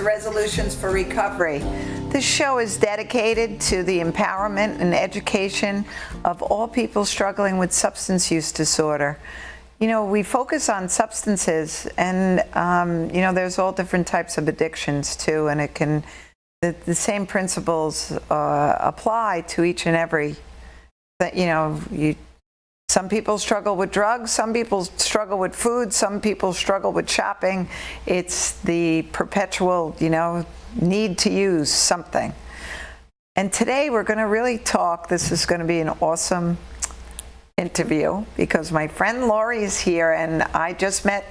Resolutions for Recovery. This show is dedicated to the empowerment and education of all people struggling with substance use disorder. You know, we focus on substances, and you know, there's all different types of addictions too, and it can the same principles apply to each and every. You know, some people struggle with drugs, some people struggle with food, some people struggle with shopping. It's the perpetual, you know, need to use something. And today we're going to really talk. This is going to be an awesome interview because my friend Lori is here, and I just met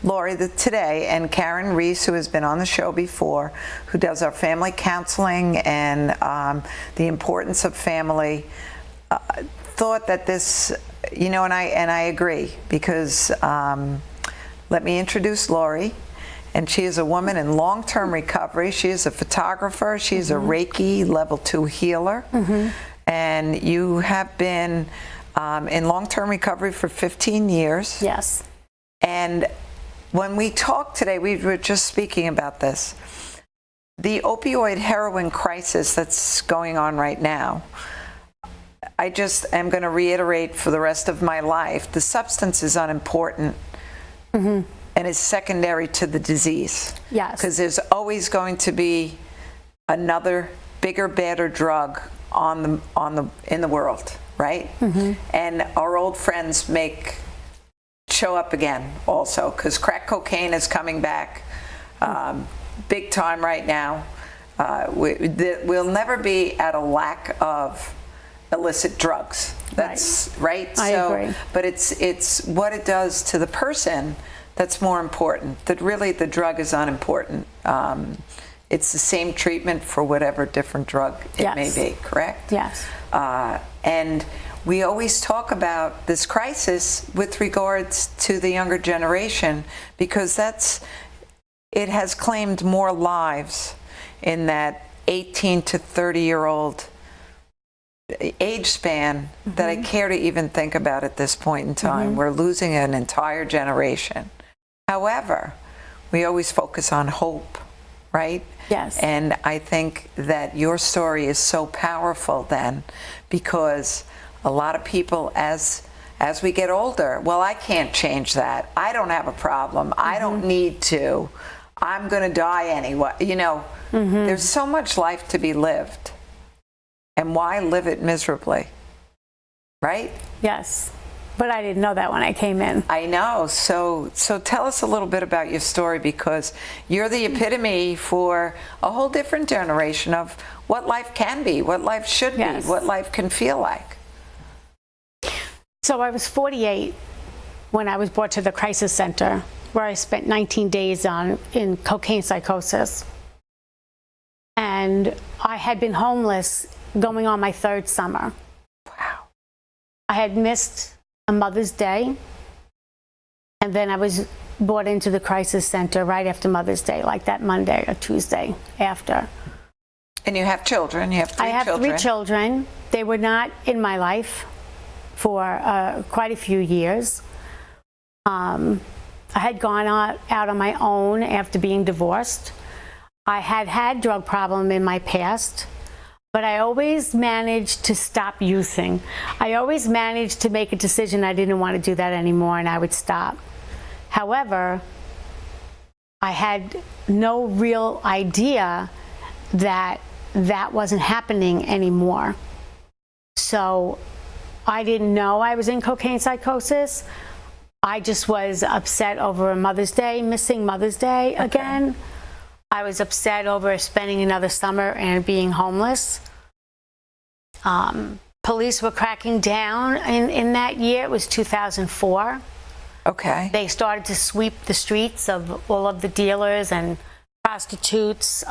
Lori today, and Karen Reese, who has been on the show before, who does our family counseling and the importance of family, thought that this, you know, and I agree, because let me introduce Lori. And she is a woman in long-term recovery. She is a photographer. She's a Reiki level 2 healer. And you have been in long-term recovery for 15 years. Yes. And when we talked today, we were just speaking about this. The opioid heroin crisis that's going on right now, I just am going to reiterate for the rest of my life, the substance is unimportant. And is secondary to the disease. Yes. Because there's always going to be another bigger, badder drug in the world, right? And our old friends show up again also, because crack cocaine is coming back big time right now. We'll never be at a lack of illicit drugs. That's right. I agree. But it's what it does to the person that's more important. That really the drug is unimportant. It's the same treatment for whatever different drug it may be, correct? Yes. And we always talk about this crisis with regards to the younger generation, because it has claimed more lives in that 18 to 30-year-old age span that I care to even think about at this point in time. We're losing an entire generation. However, we always focus on hope, right? Yes. And I think that your story is so powerful then, because a lot of people, as we get older, well, I can't change that. I don't have a problem. I don't need to. I'm going to die anyway. You know, there's so much life to be lived. And why live it miserably? Right? Yes. But I didn't know that when I came in. I know. So tell us a little bit about your story, because you're the epitome for a whole different generation of what life can be, what life should be, what life can feel like. So I was 48 when I was brought to the crisis center, where I spent 19 days in cocaine psychosis. And I had been homeless going on my 3rd summer. Wow. I had missed a Mother's Day, and then I was brought into the crisis center right after Mother's Day, like that Monday or Tuesday after. And you have children. You have 3 children. I have 3 children. They were not in my life for quite a few years. I had gone out on my own after being divorced. I had drug problem in my past, but I always managed to stop using. I always managed to make a decision I didn't want to do that anymore, and I would stop. However, I had no real idea that that wasn't happening anymore. So I didn't know I was in cocaine psychosis. I just was upset over a Mother's Day, missing Mother's Day again. I was upset over spending another summer and being homeless. Police were cracking down in that year. It was 2004. Okay. They started to sweep the streets of all of the dealers and prostitutes.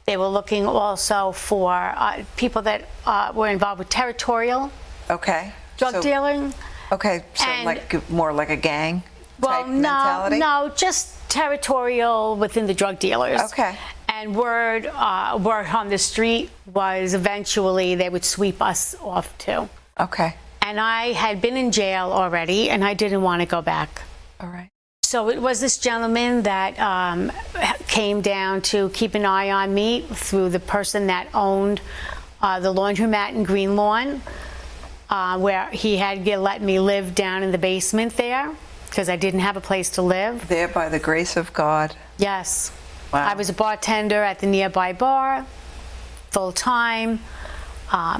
They were looking also for people that were involved with territorial drug dealing. Okay, so like more like a gang type mentality? No, just territorial within the drug dealers. Okay. And word on the street was eventually they would sweep us off too. Okay. And I had been in jail already, and I didn't want to go back. All right. So it was this gentleman that came down to keep an eye on me through the person that owned the laundromat in Green Lawn, where he had let me live down in the basement there because I didn't have a place to live. There by the grace of God. Yes. Wow. I was a bartender at the nearby bar, full time.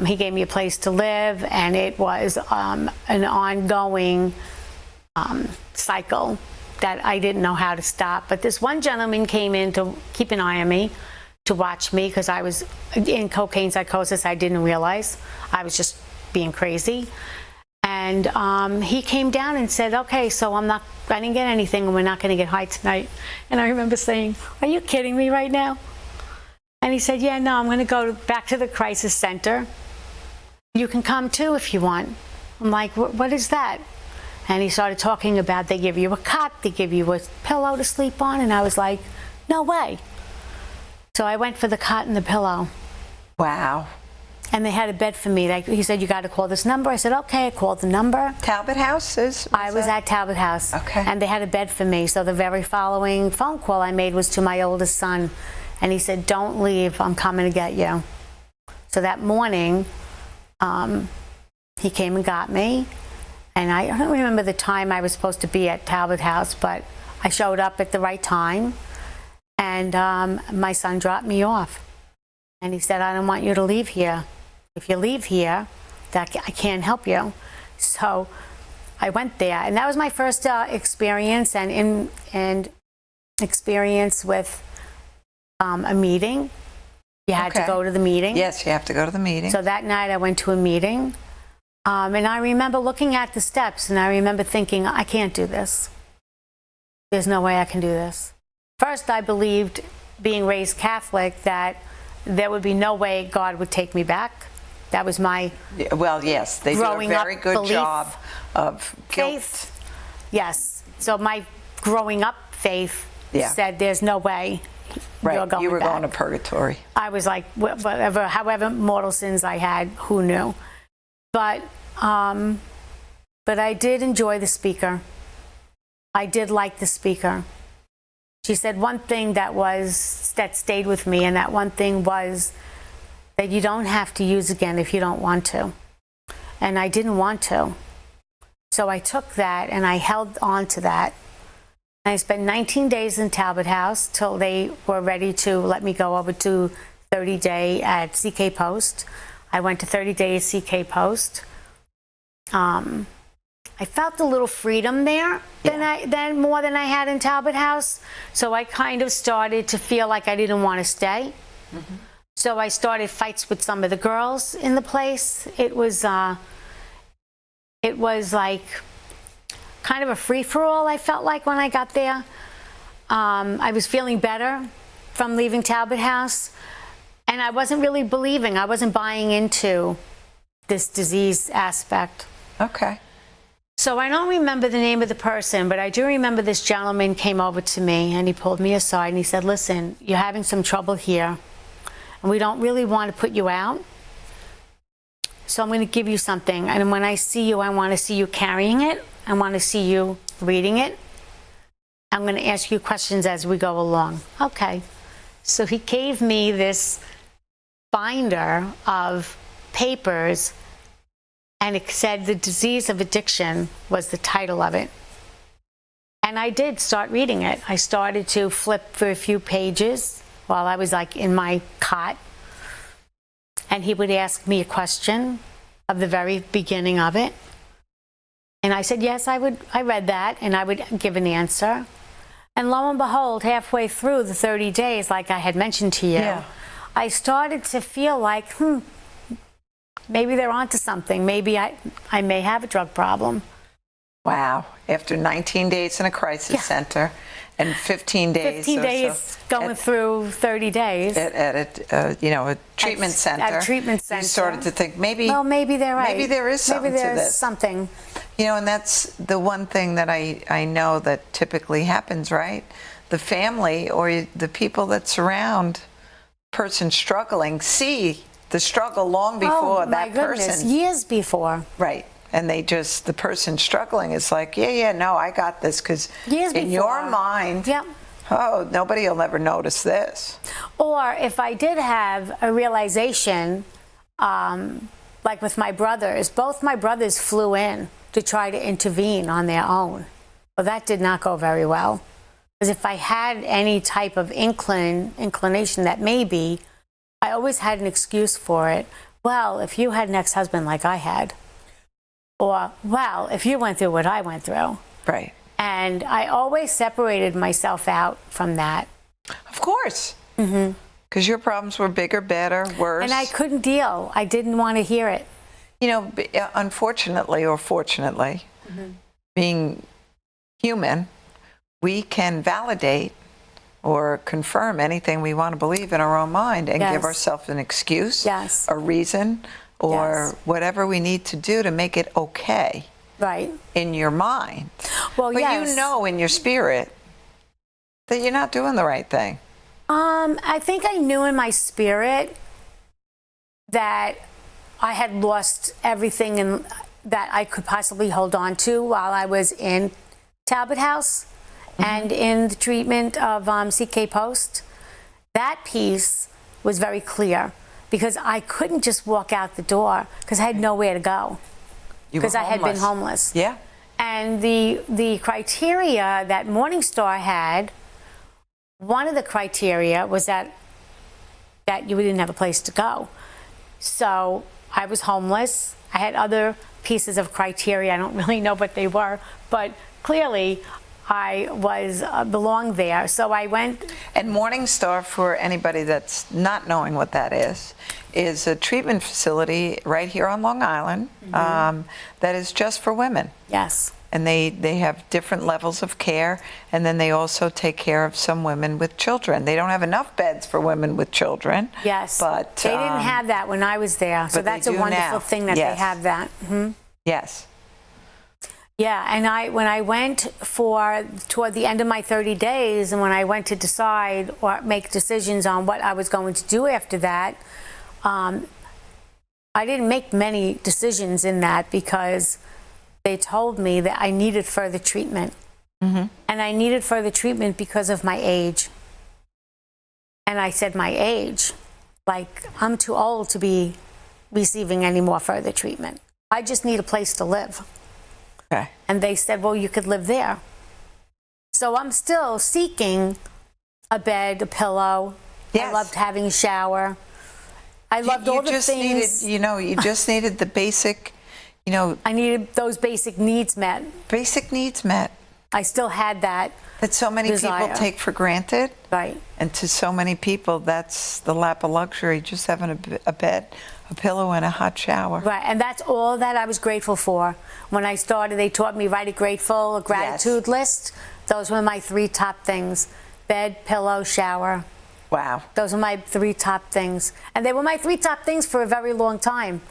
He gave me a place to live, and it was an ongoing cycle that I didn't know how to stop. But this one gentleman came in to keep an eye on me, to watch me, because I was in cocaine psychosis. I didn't realize. I was just being crazy. And he came down and said, okay, so I didn't get anything, and we're not going to get high tonight. And I remember saying, are you kidding me right now? And he said, yeah, no, I'm going to go back to the crisis center. You can come too if you want. I'm like, what is that? And he started talking about they give you a cot, they give you a pillow to sleep on. And I was like, no way. So I went for the cot and the pillow. Wow. And they had a bed for me. He said, you got to call this number. I said, okay. I called the number. Talbot House is? I was at Talbot House. Okay. And they had a bed for me. So the very following phone call I made was to my oldest son. And he said, don't leave. I'm coming to get you. So that morning, he came and got me. And I don't remember the time I was supposed to be at Talbot House, but I showed up at the right time. And my son dropped me off. And he said, I don't want you to leave here. If you leave here, I can't help you. So I went there. And that was my first experience and experience with a meeting. You had to go to the meeting. Yes, you have to go to the meeting. So that night I went to a meeting. And I remember looking at the steps, and I remember thinking, I can't do this. There's no way I can do this. First, I believed, being raised Catholic, that there would be no way God would take me back. That was my well, yes, they do a very good belief, job of faith. Yes. So my growing up faith said, there's no way you're going you were back. going to purgatory. I was like, whatever, however mortal sins I had, who knew? But I did enjoy the speaker. I did like the speaker. She said one thing that stayed with me, and that one thing was that you don't have to use again if you don't want to. And I didn't want to. So I took that and I held on to that. And I spent 19 days in Talbot House till they were ready to let me go over to 30-day at CK Post. I went to 30 days CK Post. I felt a little freedom there than more than I had in Talbot House. So I kind of started to feel like I didn't want to stay. Mm-hmm. So I started fights with some of the girls in the place. It was like kind of a free-for-all, I felt like, when I got there. I was feeling better from leaving Talbot House. And I wasn't really believing. I wasn't buying into this disease aspect. Okay. So I don't remember the name of the person, but I do remember this gentleman came over to me and he pulled me aside and he said, listen, you're having some trouble here and we don't really want to put you out. So I'm going to give you something. And when I see you, I want to see you carrying it. I want to see you reading it. I'm going to ask you questions as we go along. Okay. So he gave me this binder of papers, and it said The Disease of Addiction was the title of it. And I did start reading it. I started to flip through a few pages while I was like in my cot. And he would ask me a question of the very beginning of it. And I said, yes, I read that, and I would give an answer. And lo and behold, halfway through the 30 days, like I had mentioned to you, I started to feel like, maybe they're onto something. Maybe I may have a drug problem. Wow. After 19 days in a crisis center and 15 days 15 days going through 30 days. At a treatment center. At a treatment center. You started to think, maybe they're right. Maybe there is something to this. Maybe there's something. You know, and that's the one thing that I know that typically happens, right? The family or the people that surround person struggling see the struggle long before that person. Years before. Right. And the person struggling is like, no, I got this, because in your mind, Oh, nobody will ever notice this. Or if I did have a realization, like with my brothers, both my brothers flew in to try to intervene on their own. Well, that did not go very well. Because if I had any type of inclination that maybe, I always had an excuse for it. Well, if you had an ex-husband like I had, or, well, if you went through what I went through. Right. And I always separated myself out from that. Of course. Because your problems were bigger, better, worse. And I couldn't deal. I didn't want to hear it. You know, unfortunately or fortunately, being human, we can validate or confirm anything we want to believe in our own mind and give ourselves an excuse, a reason, or whatever we need to do to make it okay. Right. In your mind. Well, but you know in your spirit that you're not doing the right thing. I think I knew in my spirit that I had lost everything that I could possibly hold on to while I was in Talbot House and in the treatment of CK Post. That piece was very clear because I couldn't just walk out the door because I had nowhere to go. Because I had been homeless. Yeah. And the criteria that Morningstar had, one of the criteria was that you didn't have a place to go. So I was homeless. I had other pieces of criteria. I don't really know what they were, but clearly I belonged there. So I went. And Morningstar, for anybody that's not knowing what that is a treatment facility right here on Long Island that is just for women. Yes. And they have different levels of care, and then they also take care of some women with children. They don't have enough beds for women with children. Yes. But they didn't have that when I was there. So that's a wonderful thing that they have that. Yes. Yeah, and when I went toward the end of my 30 days, and when I went to decide or make decisions on what I was going to do after that, I didn't make many decisions in that because they told me that I needed further treatment. And I needed further treatment because of my age. And I said, my age? Like, I'm too old to be receiving any more further treatment. I just need a place to live. Okay. And they said, well, you could live there. So I'm still seeking a bed, a pillow. Yes. I loved having a shower. I loved all the things. You just needed the basic, I needed those basic needs met. Basic needs met. I still had that. That so many people take for granted. Right. And to so many people, that's the lap of luxury, just having a bed, a pillow, and a hot shower. Right, and that's all that I was grateful for. When I started, they taught me write a gratitude list. Those were my 3 top things: bed, pillow, shower. Wow. Those are my 3 top things. And they were my 3 top things for a very long time.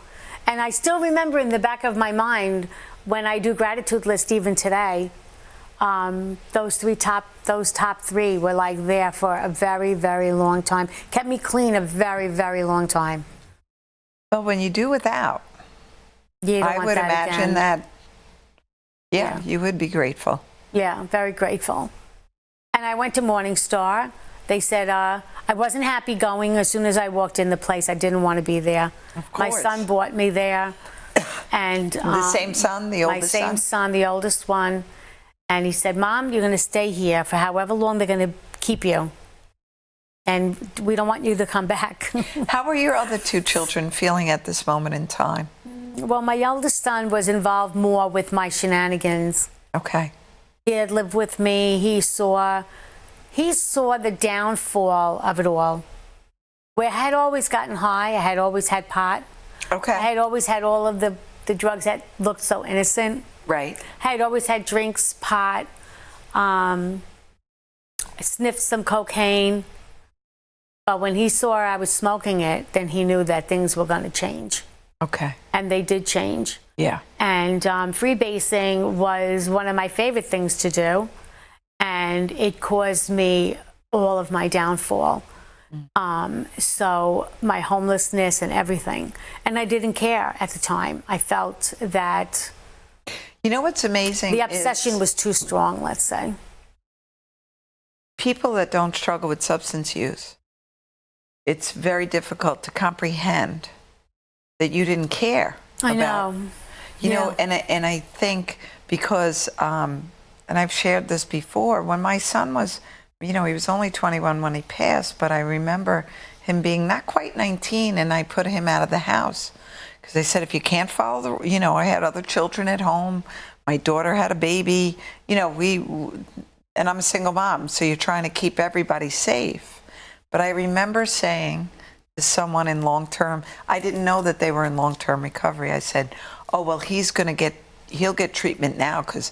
And I still remember in the back of my mind when I do gratitude list even today, those top 3 were like there for a very, very long time. Kept me clean a very, very long time. Well, when you do without, I would imagine that, you would be grateful. Yeah, very grateful. And I went to Morningstar. They said I wasn't happy going. As soon as I walked in the place, I didn't want to be there. Of course. My son brought me there. And the same son, the oldest son? My same son, the oldest one. And he said, Mom, you're going to stay here for however long they're going to keep you. And we don't want you to come back. How are your other 2 children feeling at this moment in time? Well, my eldest son was involved more with my shenanigans. Okay. He had lived with me. He saw the downfall of it all. Where I had always gotten high. I had always had pot. Okay. I had always had all of the drugs that looked so innocent. Right. I had always had drinks, pot. I sniffed some cocaine. But when he saw I was smoking it, then he knew that things were going to change. Okay. And they did change. Yeah. And freebasing was one of my favorite things to do. And it caused me all of my downfall. So my homelessness and everything. And I didn't care at the time. I felt that... You know what's amazing? The obsession was too strong, let's say. people that don't struggle with substance use, it's very difficult to comprehend that you didn't care. I about, know. You know, and I think because, and I've shared this before, when my son was, you know, he was only 21 when he passed, but I remember him being not quite 19, and I put him out of the house because they said, if you can't follow the, you know, I had other children at home. My daughter had a baby, you know, and I'm a single mom, so you're trying to keep everybody safe. But I remember saying to someone in long-term, I didn't know that they were in long-term recovery. I said, oh, well, he'll get treatment now because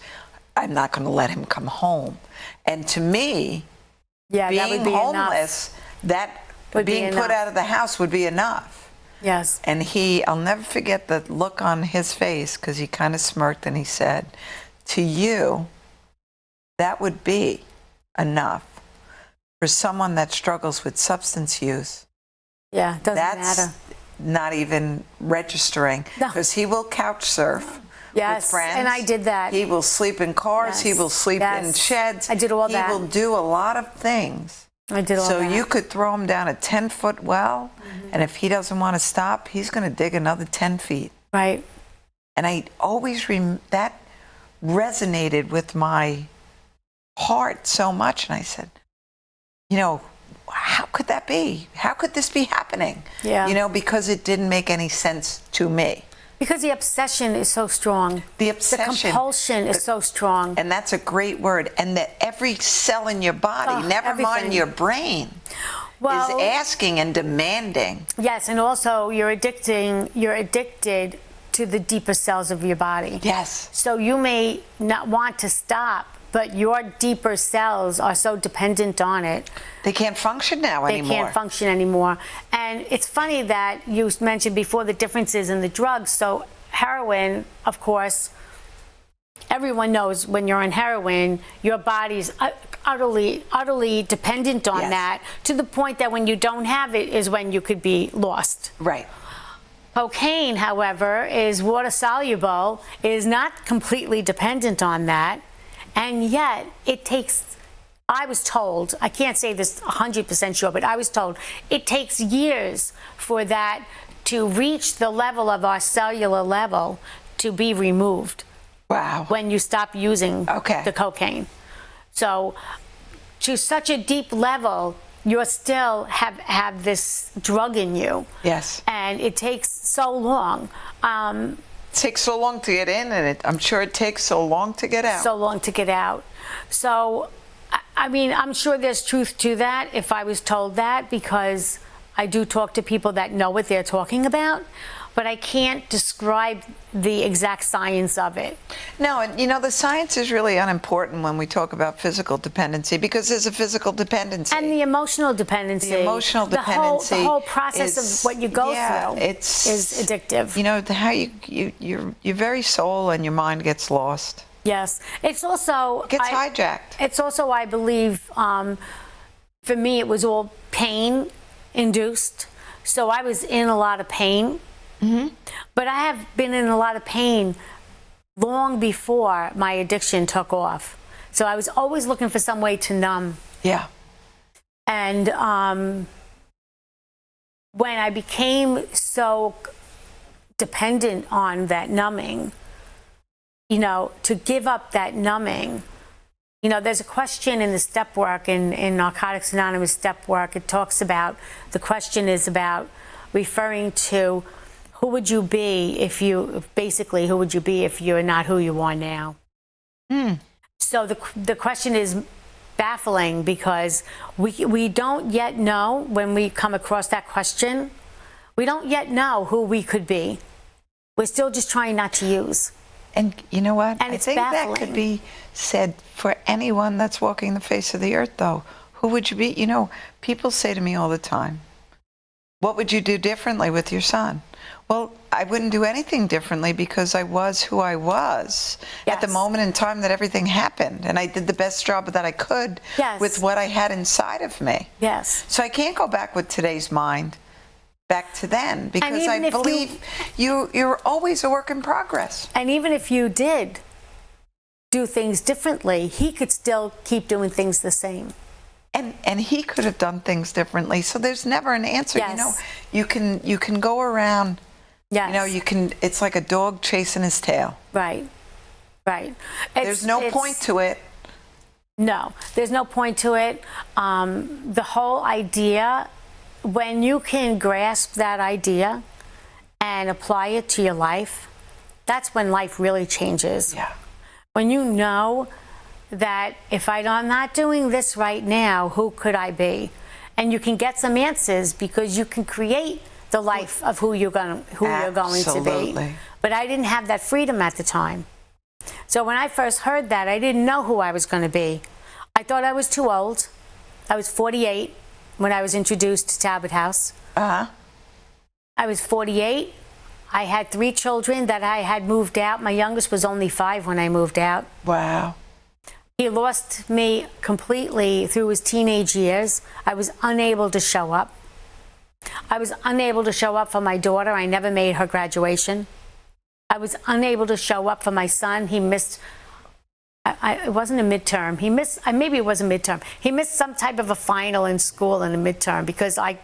I'm not going to let him come home. And to me, Yeah, that being would be homeless, that being put out of the house would be enough. Yes. And I'll never forget the look on his face, because he kind of smirked and he said, to you, that would be enough. For someone that struggles with substance use, Yeah, it doesn't that's matter. not even registering, No. because he will couch surf Yes, with friends. and I did that. He will sleep in cars. He Yes, will sleep in yes. sheds. I did all that. He will do a lot of things. I did all So that. you could throw him down a 10-foot well, and if he doesn't want to stop, he's going to dig another 10 feet. Right. And I always that resonated with my heart so much. And I said, you know, how could that be? How could this be happening? Yeah. You know, because it didn't make any sense to me. Because the obsession is so strong. The obsession. The compulsion is so strong. And that's a great word. And that every cell in your body, never mind everything. your brain, Well, is asking and demanding. yes, and also you're addicted to the deeper cells of your body. Yes. So you may not want to stop, but your deeper cells are so dependent on it. They can't function now They anymore. can't function anymore. And it's funny that you mentioned before the differences in the drugs. So heroin, of course, everyone knows when you're on heroin, your body's utterly dependent on Yes. that, to the point that when you don't have it is when you could be lost. Right. Cocaine, however, is water soluble, is not completely dependent on that, and yet it takes, I was told, I can't say this 100% sure, but I was told it takes years for that to reach the level of our cellular level to be removed Wow. when you stop using Okay. the cocaine. So to such a deep level, you still have this drug in you. Yes. And it takes so long. It takes so long to get in, and I'm sure it takes so long to get out. So long to get out. So, I mean, I'm sure there's truth to that if I was told that, because I do talk to people that know what they're talking about, but I can't describe the exact science of it. No, and you know, the science is really unimportant when we talk about physical dependency, because there's a physical dependency. And the emotional dependency. The emotional dependency. The whole process is, of what you go through is addictive. You know, how your very soul and your mind gets lost. Yes. It's also... It gets hijacked. It's also, I believe, for me, it was all pain-induced. So I was in a lot of pain. Mm-hmm. But I have been in a lot of pain long before my addiction took off. So I was always looking for some way to numb. Yeah. And when I became so dependent on that numbing, you know, to give up that numbing, you know, there's a question in the step work, in Narcotics Anonymous step work, it talks about, the question is about referring to who would you be if you, basically, who would you be if you're not who you are now? So the question is baffling, because we don't yet know, when we come across that question, we don't yet know who we could be. We're still just trying not to use. And you know what? And I it's think that baffling. could be said for anyone that's walking the face of the earth, though. Who would you be? You know, people say to me all the time, what would you do differently with your son? Well, I wouldn't do anything differently, because I was who I was at the Yes. moment in time that everything happened. And I did the best job that I could Yes. with what I had inside of me. Yes. So I can't go back with today's mind back to then, because even I if you- believe you're always a work in progress. And even if you did do things differently, he could still keep doing things the same. And he could have done things differently. So there's never an answer. Yes. You know, you can go around. Yes. You know, it's like a dog chasing his tail. Right. Right. There's no point to it. No, there's no point to it. The whole idea, when you can grasp that idea and apply it to your life, that's when life really changes. Yeah. When you know that if I'm not doing this right now, who could I be? And you can get some answers because you can create the life of who you're going to Absolutely. be. But I didn't have that freedom at the time. So when I first heard that, I didn't know who I was going to be. I thought I was too old. I was 48 when I was introduced to Talbot House. Uh-huh. I was 48. I had 3 children that I had moved out. My youngest was only 5 when I moved out. Wow. He lost me completely through his teenage years. I was unable to show up. I was unable to show up for my daughter. I never made her graduation. I was unable to show up for my son. He missed, it wasn't a midterm. He missed, maybe it was a midterm. He missed some type of a final in school in a midterm because I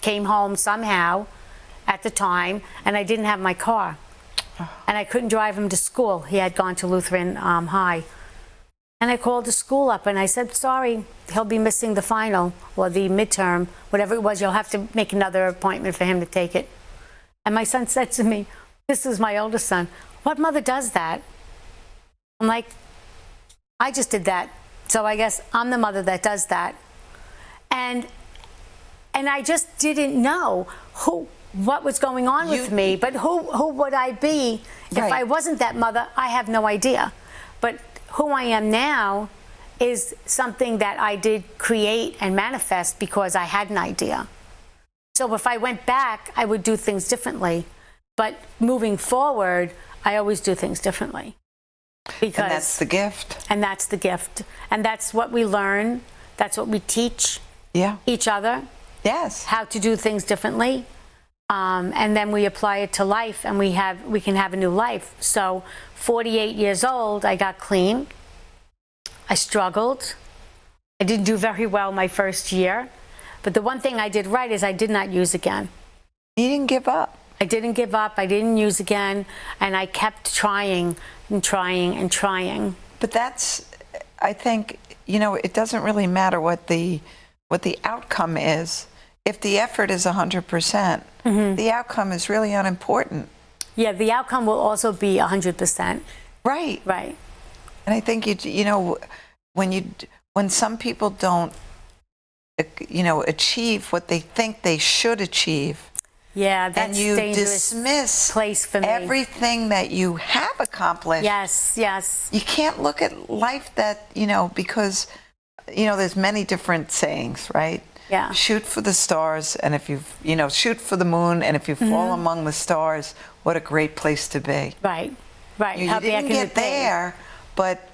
came home somehow at the time and I didn't have my car. And I couldn't drive him to school. He had gone to Lutheran High. And I called the school up and I said, sorry, he'll be missing the final or the midterm, whatever it was. You'll have to make another appointment for him to take it. And my son said to me, this is my oldest son, what mother does that? I'm like, I just did that. So I guess I'm the mother that does that. And I just didn't know what was going on with me, but who would I be if I wasn't that mother? I have no idea. But who I am now is something that I did create and manifest because I had an idea. So if I went back, I would do things differently. But moving forward, I always do things differently. Because, and that's the gift. And that's the gift. And that's what we learn. That's what we teach each other. Yes. How to do things differently. And then we apply it to life and we can have a new life. So 48 years old, I got clean. I struggled. I didn't do very well my first year. But the one thing I did right is I did not use again. You didn't give up. I didn't give up. I didn't use again. And I kept trying and trying and trying. But that's, I think, you know, it doesn't really matter what the outcome is. If the effort is 100%, the outcome is really unimportant. Yeah, the outcome will also be 100%. Right. Right. And I think, you know, when some people don't, you know, achieve what they think they should achieve, yeah, that's and you dangerous dismiss place for me. Everything that you have accomplished. Yes, yes. You can't look at life that, you know, because, you know, there's many different sayings, right? Yeah. Shoot for the stars, and if you know, shoot for the moon, and if you fall among the stars, what a great place to be. Right, right. You How didn't bad can get it be? there, but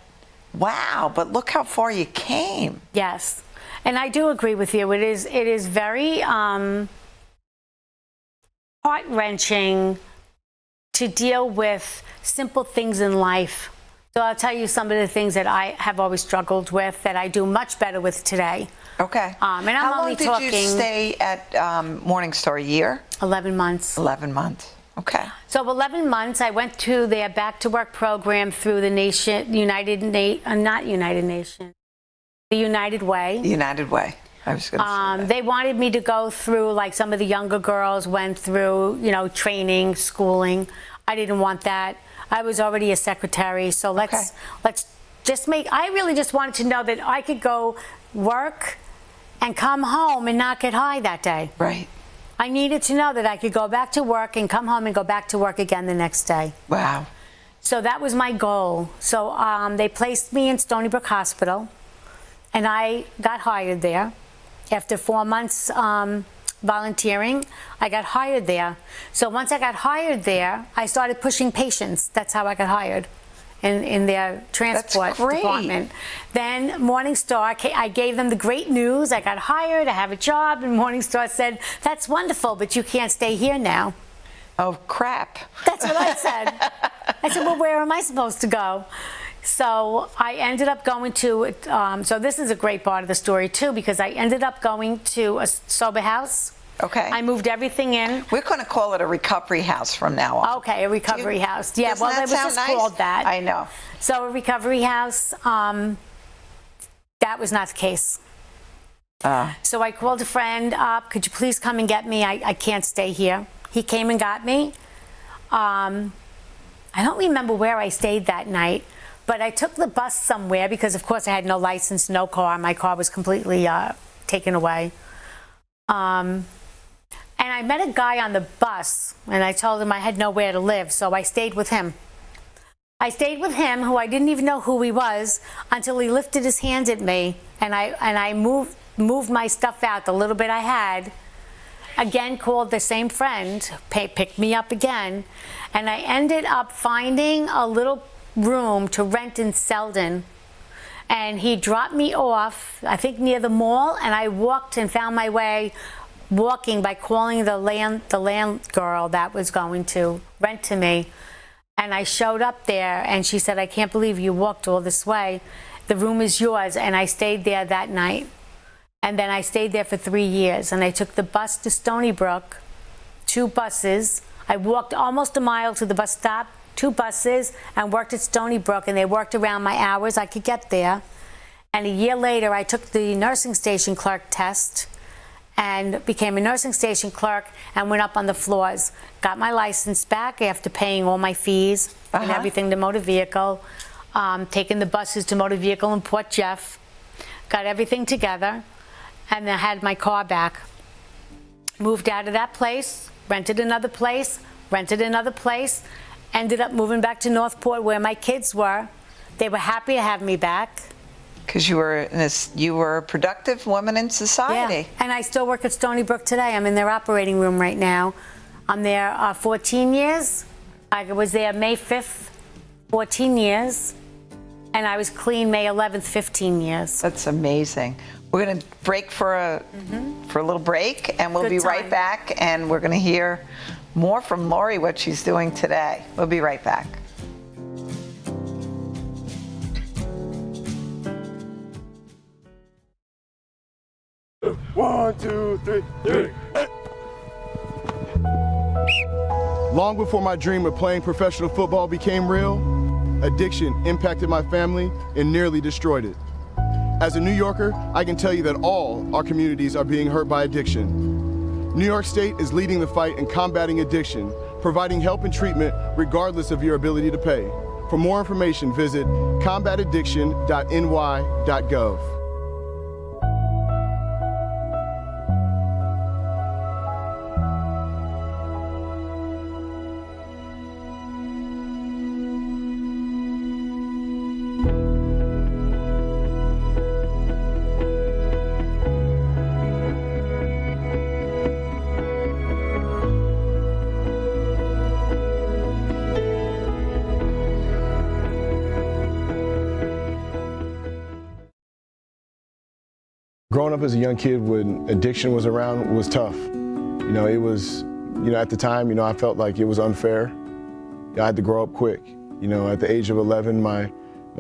wow, but look how far you came. Yes, and I do agree with you. It is very heart-wrenching to deal with simple things in life. So I'll tell you some of the things that I have always struggled with that I do much better with today. Okay. And I'm How only long did you talking stay at Morningstar? A year? 11 months. 11 months. Okay. So 11 months, I went to their back to work program through the United Way. The United Way. I was going to say that. They wanted me to go through, like some of the younger girls went through, you know, training, schooling. I didn't want that. I was already a secretary, so let's just I really just wanted to know that I could go work and come home and not get high that day. Right. I needed to know that I could go back to work and come home and go back to work again the next day. Wow. So that was my goal. So they placed me in Stony Brook Hospital, and I got hired there. After 4 months volunteering, I got hired there. So once I got hired there, I started pushing patients. That's how I got hired in their transport department. Then Morningstar, I gave them the great news. I got hired, I have a job, and Morningstar said, that's wonderful, but you can't stay here now. Oh, crap. That's what I said. I said, well, where am I supposed to go? So I ended up going to, so this is a great part of the story too, because I ended up going to a sober house. Okay. I moved everything in. We're going to call it a recovery house from now on. Okay, a recovery house. Yeah, Doesn't well, that it was sound just nice? called that. I know. So a recovery house, that was not the case. So I called a friend up, could you please come and get me? I can't stay here. He came and got me. I don't remember where I stayed that night, but I took the bus somewhere because, of course, I had no license, no car. My car was completely taken away. And I met a guy on the bus, and I told him I had nowhere to live, so I stayed with him. I stayed with him, who I didn't even know who he was, until he lifted his hand at me, and I moved my stuff out, the little bit I had. Again, called the same friend, picked me up again, and I ended up finding a little room to rent in Selden. And he dropped me off, I think near the mall, and I walked and found my way walking by calling the land girl that was going to rent to me. And I showed up there, and she said, I can't believe you walked all this way. The room is yours. And I stayed there that night. And then I stayed there for 3 years. And I took the bus to Stony Brook, 2 buses. I walked almost a mile to the bus stop, 2 buses, and worked at Stony Brook. And they worked around my hours I could get there. And a year later, I took the nursing station clerk test and became a nursing station clerk and went up on the floors. Got my license back after paying all my fees and everything to motor vehicle, taking the buses to motor vehicle in Port Jeff, got everything together, and then had my car back. Moved out of that place, rented another place, ended up moving back to Northport where my kids were. They were happy to have me back. Because you were a productive woman in society. Yeah, and I still work at Stony Brook today. I'm in their operating room right now. I'm there 14 years. I was there May 5th, 14 years. And I was clean May 11th, 15 years. That's amazing. We're going to break for a little break, and we'll be right back. And we're going to hear more from Lori, what she's doing today. We'll be right back. One, two, three. Long before my dream of playing professional football became real, addiction impacted my family and nearly destroyed it. As a New Yorker, I can tell you that all our communities are being hurt by addiction. New York State is leading the fight in combating addiction, providing help and treatment regardless of your ability to pay. For more information, visit combataddiction.ny.gov. Growing up as a young kid when addiction was around was tough. You know, it was, at the time, I felt like it was unfair. I had to grow up quick. At the age of 11, my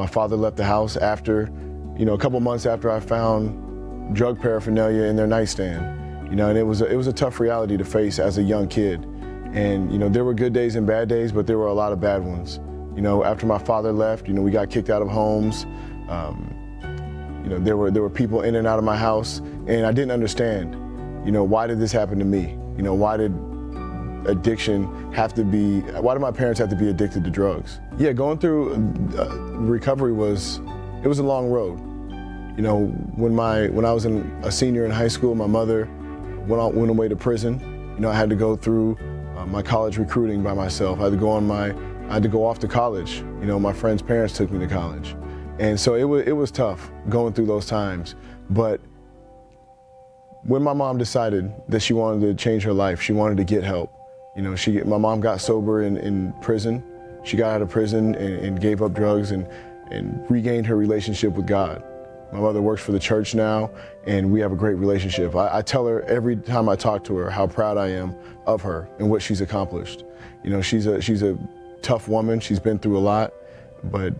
father left the house after, a couple months after I found drug paraphernalia in their nightstand. And it was a tough reality to face as a young kid. And, there were good days and bad days, but there were a lot of bad ones. After my father left, we got kicked out of homes. There were people in and out of my house, and I didn't understand, why did this happen to me? Why did my parents have to be addicted to drugs? Yeah, going through recovery was a long road. When I was a senior in high school, my mother went away to prison. I had to go through my college recruiting by myself. I had to go off to college. My friends' parents took me to college. And so it was tough going through those times. But when my mom decided that she wanted to change her life, she wanted to get help. My mom got sober in prison. She got out of prison and gave up drugs and regained her relationship with God. My mother works for the church now, and we have a great relationship. I tell her every time I talk to her how proud I am of her and what she's accomplished. She's a tough woman. She's been through a lot, but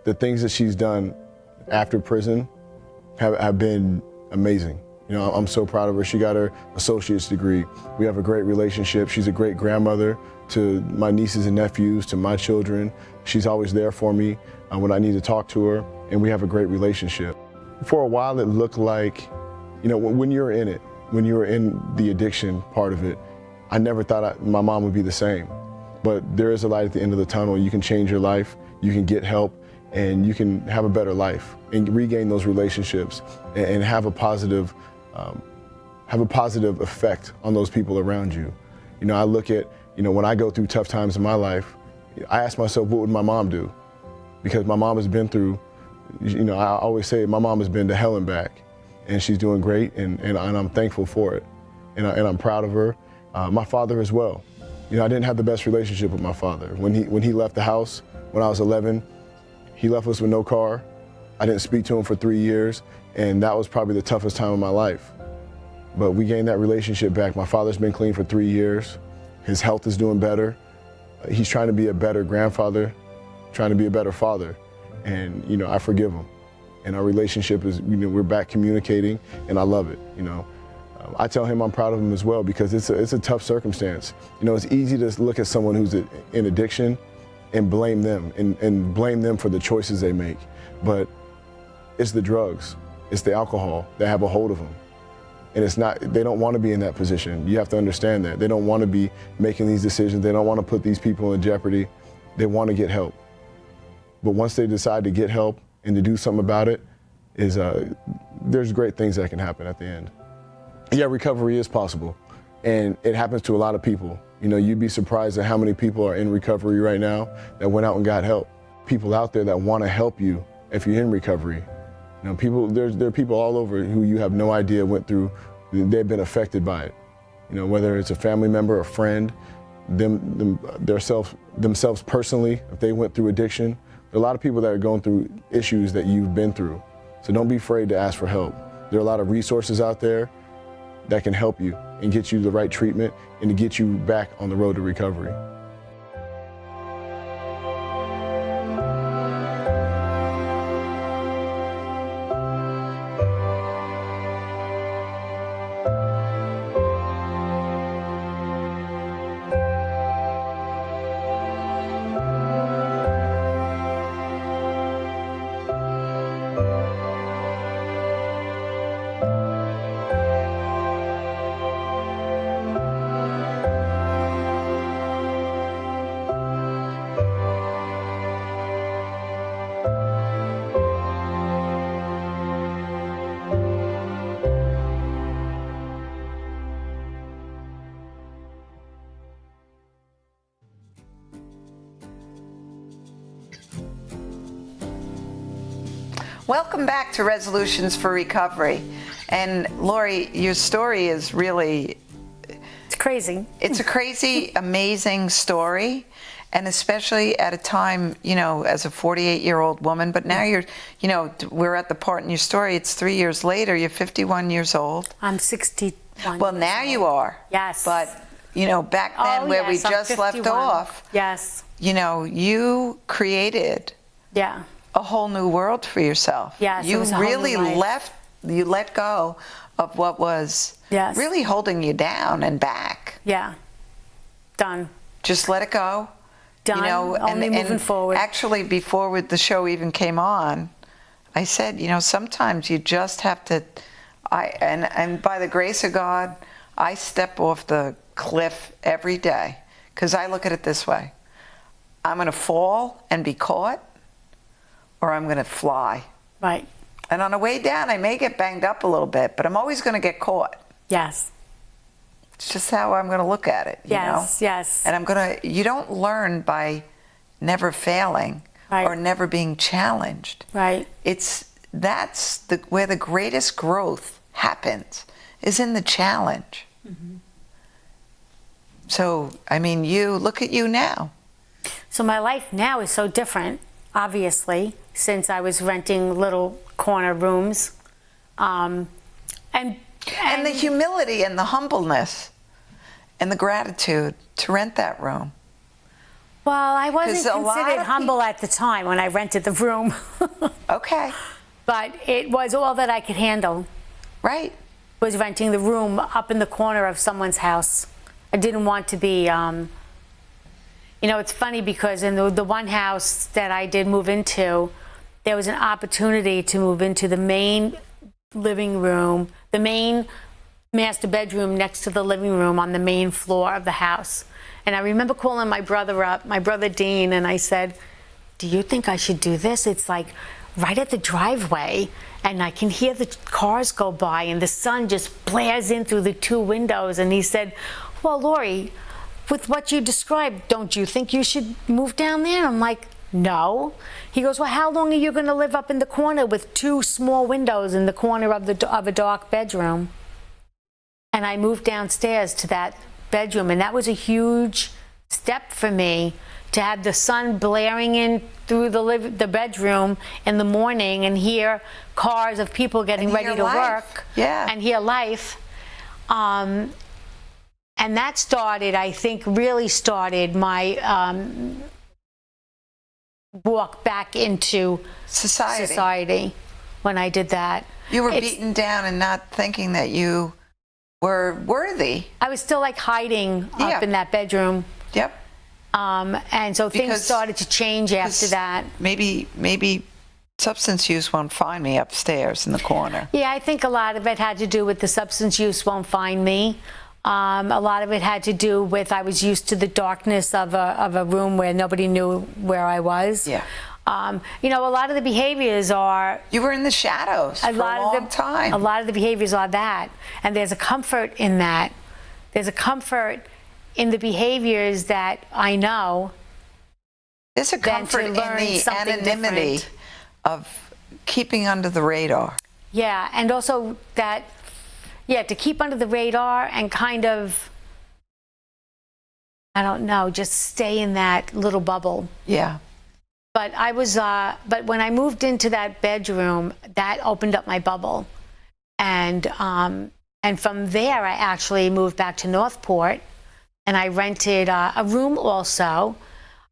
the things that she's done after prison have been amazing. You know, I'm so proud of her. She got her associate's degree. We have a great relationship. She's a great grandmother to my nieces and nephews, to my children. She's always there for me when I need to talk to her, and we have a great relationship. For a while, it looked like, you know, when you're in it, when you were in the addiction part of it, I never thought my mom would be the same. But there is a light at the end of the tunnel. You can change your life, you can get help, and you can have a better life and regain those relationships and have a positive effect on those people around you. You know, I look at, you know, when I go through tough times in my life, I ask myself, what would my mom do? Because my mom has been through, you know, I always say my mom has been to hell and back, and she's doing great, and I'm thankful for it, and I'm proud of her. My father as well. You know, I didn't have the best relationship with my father. When he left the house when I was 11, he left us with no car. I didn't speak to him for 3 years, and that was probably the toughest time of my life. But we gained that relationship back. My father's been clean for 3 years. His health is doing better. He's trying to be a better grandfather, trying to be a better father. And, you know, I forgive him. And our relationship is, you know, we're back communicating, and I love it, you know. I tell him I'm proud of him as well, because it's a tough circumstance. You know, it's easy to look at someone who's in addiction and blame them, and blame them for the choices they make. But it's the drugs, it's the alcohol that have a hold of them. And it's not, they don't want to be in that position. You have to understand that. They don't want to be making these decisions. They don't want to put these people in jeopardy. They want to get help. But once they decide to get help and to do something about it, there's great things that can happen at the end. Yeah, recovery is possible, and it happens to a lot of people. You know, you'd be surprised at how many people are in recovery right now that went out and got help. People out there that want to help you if you're in recovery. You know, there are people all over who you have no idea went through, they've been affected by it. You know, whether it's a family member, a friend, themselves personally, if they went through addiction. There are a lot of people that are going through issues that you've been through. So don't be afraid to ask for help. There are a lot of resources out there that can help you and get you the right treatment and to get you back on the road to recovery. Welcome back to Resolutions for Recovery. And Lori, your story is really... It's crazy. It's a crazy, amazing story. And especially at a time, you know, as a 48-year-old woman, but now you're, you know, we're at the part in your story, it's 3 years later, you're 51 years old. I'm 61. Well, now you are. Yes. But, you know, back then where we I'm just left 51. off, Yes. you know, you created Yeah. a whole new world for yourself. Yes, you it was a whole really new life. let go of what was Yes. really holding you down and back. Yeah. Done. Just let it go. Done. You know, Only moving forward. Actually, before the show even came on, I said, you know, sometimes you just have to. And by the grace of God, I step off the cliff every day, because I look at it this way: I'm going to fall and be caught, or I'm going to fly. Right. And on the way down, I may get banged up a little bit, but I'm always going to get caught. Yes. It's just how I'm going to look at it, you Yes, know? yes. And you don't learn by never failing Right. or never being challenged. Right. That's where the greatest growth happens, is in the challenge. Mm-hmm. So, I mean, look at you now. So my life now is so different, obviously, since I was renting little corner rooms. And the humility and the humbleness and the gratitude to rent that room Well, I 'Cause wasn't a lot considered of humble at the time when I rented the room, Okay, but it was all that I could handle, right. was renting the room up in the corner of someone's house. I didn't want to be, you know, it's funny because in the one house that I did move into, there was an opportunity to move into the main living room, the main master bedroom next to the living room on the main floor of the house. And I remember calling my brother up, my brother Dean, and I said, do you think I should do this? It's like right at the driveway, and I can hear the cars go by, and the sun just blares in through the two windows. And he said, well, Lori, with what you described, don't you think you should move down there? I'm like, no. He goes, well, how long are you going to live up in the corner with two small windows in the corner of a dark bedroom? And I moved downstairs to that bedroom, and that was a huge step for me, to have the sun blaring in through the bedroom in the morning and hear cars of people getting And ready hear to life. work. Yeah. And hear life. And that started, I think, really started my walk back into society when I did that. You were It's- beaten down and not thinking that you were worthy. I was still like hiding Yeah. up in that bedroom. Yep. And so things Because- started to change after that. Maybe substance use won't find me upstairs in the corner. Yeah, I think a lot of it had to do with the substance use won't find me. A lot of it had to do with I was used to the darkness of a room where nobody knew where I was. Yeah. You know, a lot of the behaviors are You were in the shadows for a long time. A lot of the behaviors are that, and there's a comfort in that. There's a comfort in the behaviors that I know. There's a than to comfort in learn the something anonymity different. of keeping under the radar. Yeah, and also that, yeah, to keep under the radar and kind of, I don't know, just stay in that little bubble. Yeah. But I was, but when I moved into that bedroom, that opened up my bubble, and from there I actually moved back to Northport, and I rented a room also,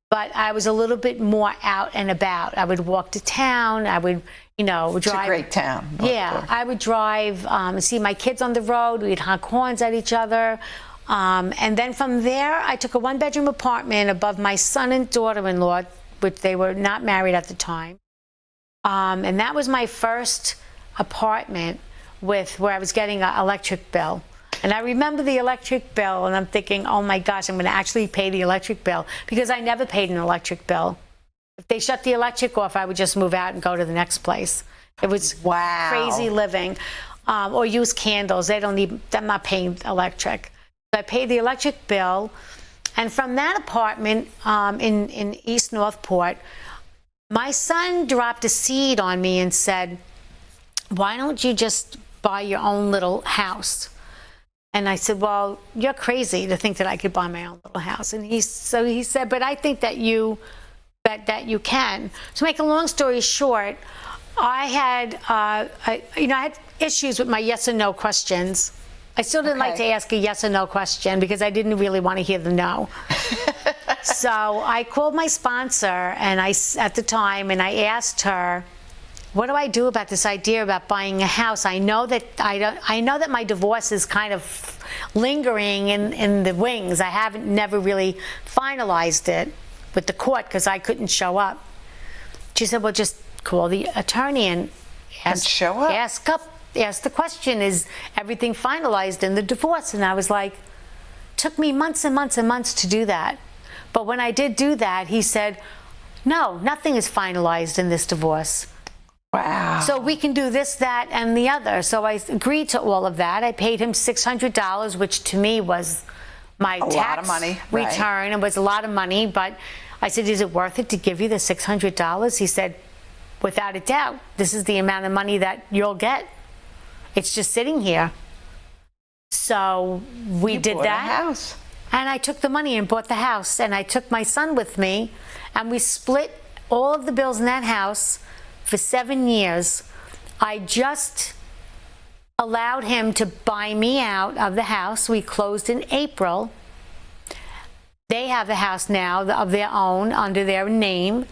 but I was a little bit more out and about. I would walk to town. I would, you know, drive. It's a great town. Yeah, Northport. I would drive, see my kids on the road. We'd honk horns at each other. And then from there, I took a one-bedroom apartment above my son and daughter-in-law, which they were not married at the time. And that was my first apartment where I was getting an electric bill. And I remember the electric bill, and I'm thinking, oh my gosh, I'm going to actually pay the electric bill, because I never paid an electric bill. If they shut the electric off, I would just move out and go to the next place. It was Wow. crazy living. Or use candles. I'm not paying electric. So I paid the electric bill. And from that apartment in East Northport, my son dropped a seed on me and said, why don't you just buy your own little house? And I said, well, you're crazy to think that I could buy my own little house. And he said, but I think that you can. To make a long story short, I had issues with my yes and no questions. I still didn't like to ask a yes or no question because I didn't really want to hear the no. So I called my sponsor at the time, and I asked her, what do I do about this idea about buying a house? I know that my divorce is kind of lingering in the wings. I never really finalized it with the court because I couldn't show up. She said, well, just call the attorney and show up. Ask the question, is everything finalized in the divorce? And I was like, took me months and months and months to do that. But when I did do that, he said, no, nothing is finalized in this divorce. Wow. So we can do this, that, and the other. So I agreed to all of that. I paid him $600, which to me was my lot tax of money, right. return. It was a lot of money, but I said, is it worth it to give you the $600? He said, without a doubt, this is the amount of money that you'll get. It's just sitting here. So we did bought that. a house. And I took the money and bought the house, and I took my son with me, and we split all of the bills in that house for 7 years. I just allowed him to buy me out of the house. We closed in April. They have the house now of their own under their name.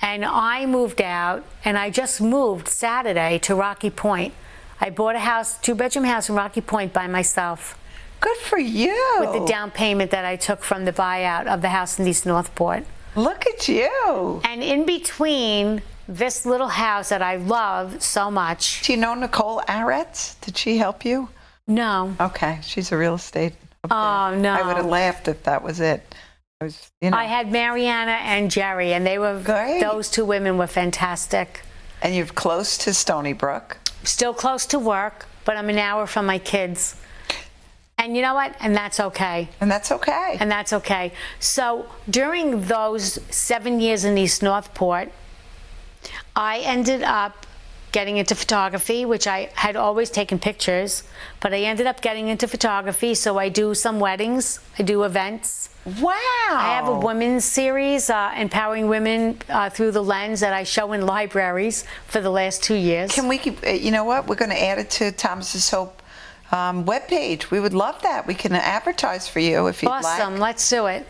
And I moved out, and I just moved Saturday to Rocky Point. I bought a house, 2-bedroom house in Rocky Point by myself. Good for you. With the down payment that I took from the buyout of the house in East Northport. Look at you. And in between this little house that I love so much. Do you know Nicole Aretz? Did she help you? No. Okay, she's a real estate. Oh, no. I would have laughed if that was it. I had Mariana and Jerry, and they were great. Those two women were fantastic. And you're close to Stony Brook. Still close to work, but I'm an hour from my kids. And you know what? And that's okay. And that's okay. And that's okay. So during those 7 years in East Northport, I ended up getting into photography, which I had always taken pictures, but I ended up getting into photography. So I do some weddings, I do events. Wow. I have a women's series, empowering women through the lens, that I show in libraries for the last 2 years. Can we keep, you know what? We're going to add it to Thomas's Hope webpage. We would love that. We can advertise for you if you'd like. Awesome. Let's do it.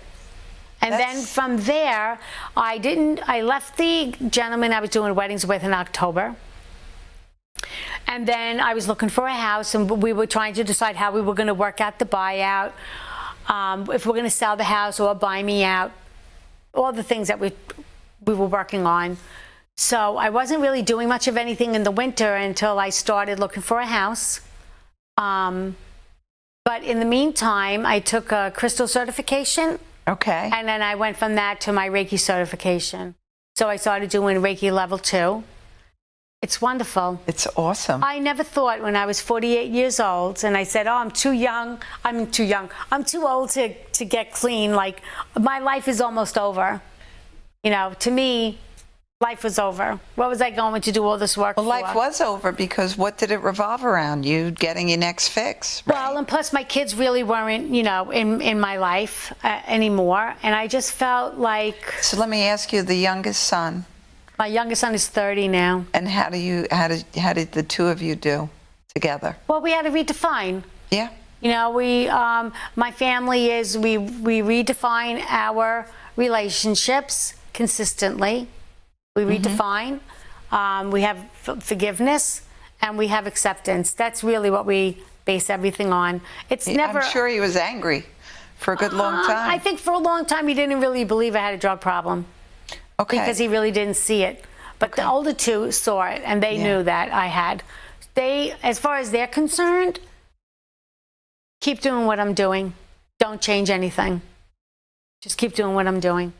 And then from there, I left the gentleman I was doing weddings with in October. And then I was looking for a house, and we were trying to decide how we were going to work out the buyout, if we're going to sell the house or buy me out, all the things that we were working on. So I wasn't really doing much of anything in the winter until I started looking for a house. But in the meantime, I took a crystal certification. Okay. And then I went from that to my Reiki certification. So I started doing Reiki level 2. It's wonderful. It's awesome. I never thought when I was 48 years old, and I said, oh, I'm too young. I'm too old to get clean. Like, my life is almost over. You know, to me, life was over. What was I going to do all this work for? Well, life was over because what did it revolve around? You getting your next fix, right? Well, and plus my kids really weren't, you know, in my life anymore. And I just felt like... So let me ask you, the youngest son. My youngest son is 30 now. And how did the two of you do together? Well, we had to redefine. Yeah. You know, my family is, we redefine our relationships consistently. We redefine. We have forgiveness, and we have acceptance. That's really what we base everything on. It's never... I'm sure he was angry for a good long time. I think for a long time he didn't really believe I had a drug problem. Okay. Because he really didn't see it. But the older two saw it, and they knew that I had. They, as far as they're concerned, keep doing what I'm doing. Don't change anything. Just keep doing what I'm doing.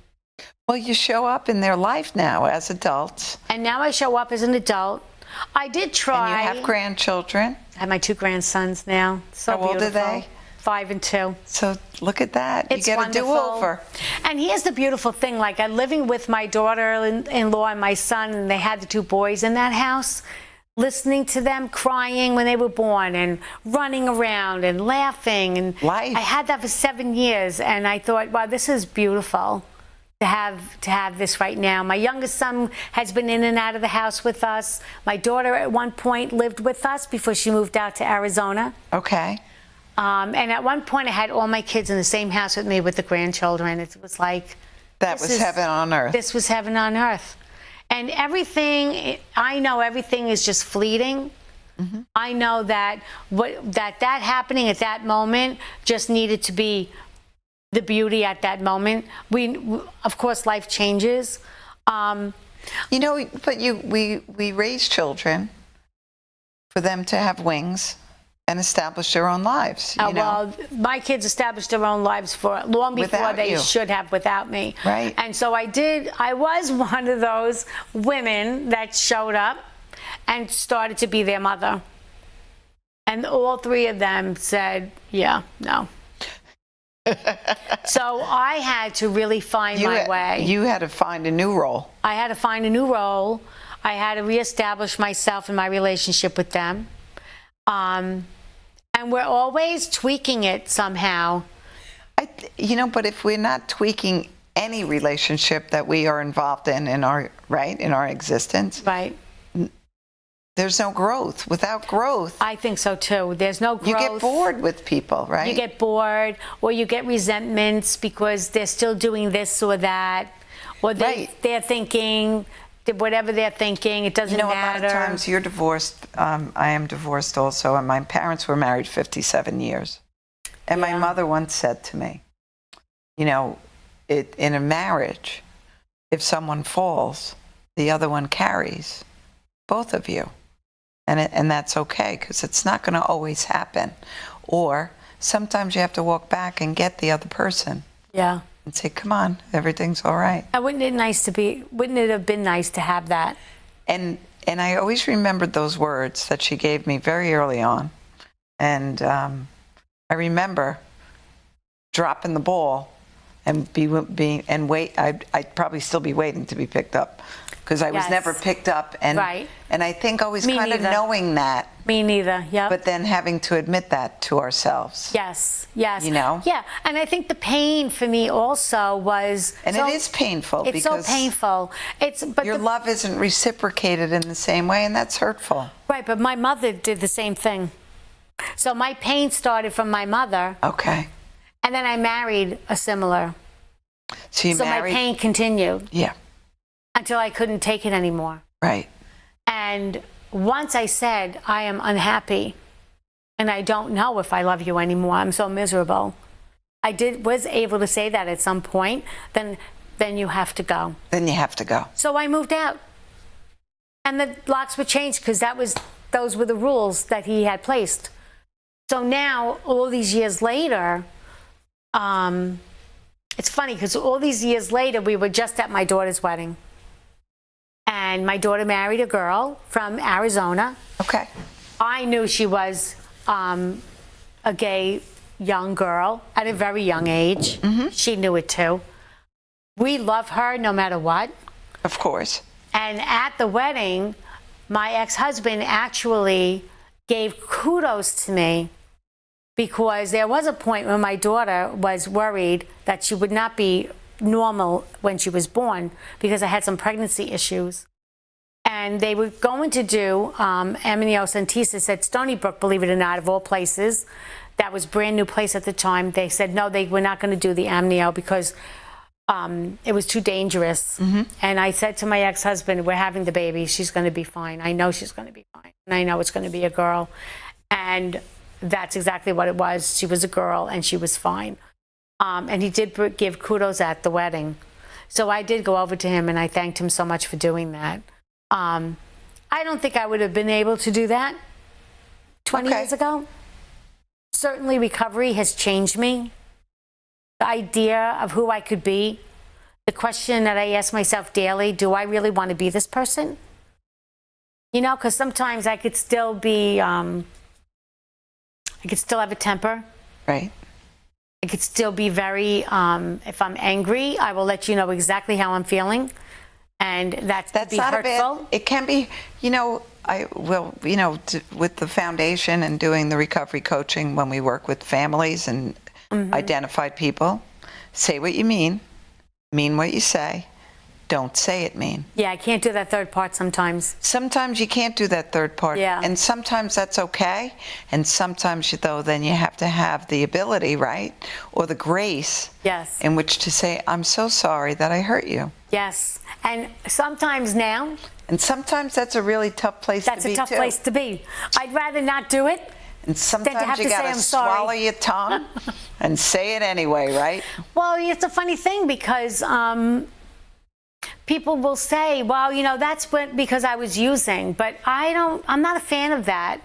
Well, you show up in their life now as adults. And now I show up as an adult. I did try. And you have grandchildren. I have my 2 grandsons now. So How old beautiful. are they? 5 and 2. So look at that. It's you get wonderful. a do-over. And here's the beautiful thing. Like, I'm living with my daughter-in-law and my son, and they had the 2 boys in that house, listening to them crying when they were born and running around and laughing. And Life. I had that for 7 years, and I thought, wow, this is beautiful to have this right now. My youngest son has been in and out of the house with us. My daughter at one point lived with us before she moved out to Arizona. Okay. And at one point I had all my kids in the same house with me with the grandchildren. It was like... That was heaven on earth. This was heaven on earth. And everything, I know everything is just fleeting. I know that that happening at that moment just needed to be the beauty at that moment. Of course, life changes. You know, but we raise children for them to have wings and establish their own lives. You know? Well, my kids established their own lives for long before Without they you. should have without me. Right. And so I was one of those women that showed up and started to be their mother. And all 3 of them said, yeah, no. So I had to really find my way. You had to find a new role. I had to find a new role. I had to reestablish myself and my relationship with them. And we're always tweaking it somehow. You know, but if we're not tweaking any relationship that we are involved in our existence, Right. there's no growth. Without growth, I think so too. There's no growth. you get bored with people, right? You get bored, or you get resentments because they're still doing this or that, or they're thinking whatever they're thinking. It doesn't matter. A lot of times you're divorced. I am divorced also, and my parents were married 57 years. And my mother once said to me, in a marriage, if someone falls, the other one carries both of you. And that's okay, because it's not going to always happen. Or sometimes you have to walk back and get the other person. Yeah. And say, come on, everything's all right. And wouldn't it have been nice to have that? And I always remembered those words that she gave me very early on. And I remember dropping the ball and I'd probably still be waiting to be picked up, because I was never picked up. And and I think always kind of knowing that. Me neither. Yeah. But then having to admit that to ourselves. Yes. Yeah. And I think the pain for me also was. And it is painful. It's because so painful. But your love isn't reciprocated in the same way, and that's hurtful. Right, but my mother did the same thing. So my pain started from my mother. Okay. And then I married a similar. So my pain continued. Yeah. Until I couldn't take it anymore. Right. And once I said, I am unhappy and I don't know if I love you anymore, I'm so miserable. Was able to say that at some point, then you have to go. Then you have to go. So I moved out. And the locks were changed because those were the rules that he had placed. So now, all these years later, it's funny because all these years later, we were just at my daughter's wedding. And my daughter married a girl from Arizona. Okay. I knew she was a gay young girl at a very young age. Mm-hmm. She knew it too. We love her no matter what. Of course. And at the wedding, my ex-husband actually gave kudos to me, because there was a point when my daughter was worried that she would not be normal when she was born because I had some pregnancy issues. And they were going to do amniocentesis at Stony Brook, believe it or not, of all places. That was a brand new place at the time. They said, no, they were not going to do the amnio because it was too dangerous. Mm-hmm. And I said to my ex-husband, we're having the baby. She's going to be fine. I know she's going to be fine. And I know it's going to be a girl. And that's exactly what it was. She was a girl and she was fine. And he did give kudos at the wedding. So I did go over to him and I thanked him so much for doing that. I don't think I would have been able to do that 20 years ago. Certainly recovery has changed me. The idea of who I could be, the question that I ask myself daily, do I really want to be this person? Because sometimes I could still be, I could still have a temper. Right. I could still be very, if I'm angry, I will let you know exactly how I'm feeling. And that's not hurtful. It can be, with the foundation and doing the recovery coaching, when we work with families and identified people, say what you mean what you say, don't say it mean. Yeah, I can't do that third part sometimes. Sometimes you can't do that third part. Yeah. And sometimes that's okay. And sometimes, then you have to have the ability, right? Or the grace. Yes. In which to say, I'm so sorry that I hurt you. Yes. And sometimes now. And sometimes that's a really tough place to be, That's a tough place to be. I'd rather not do it. And sometimes you got to swallow your tongue and say it anyway, right? Well, it's a funny thing because people will say, well, that's because I was using. But I'm not a fan of that.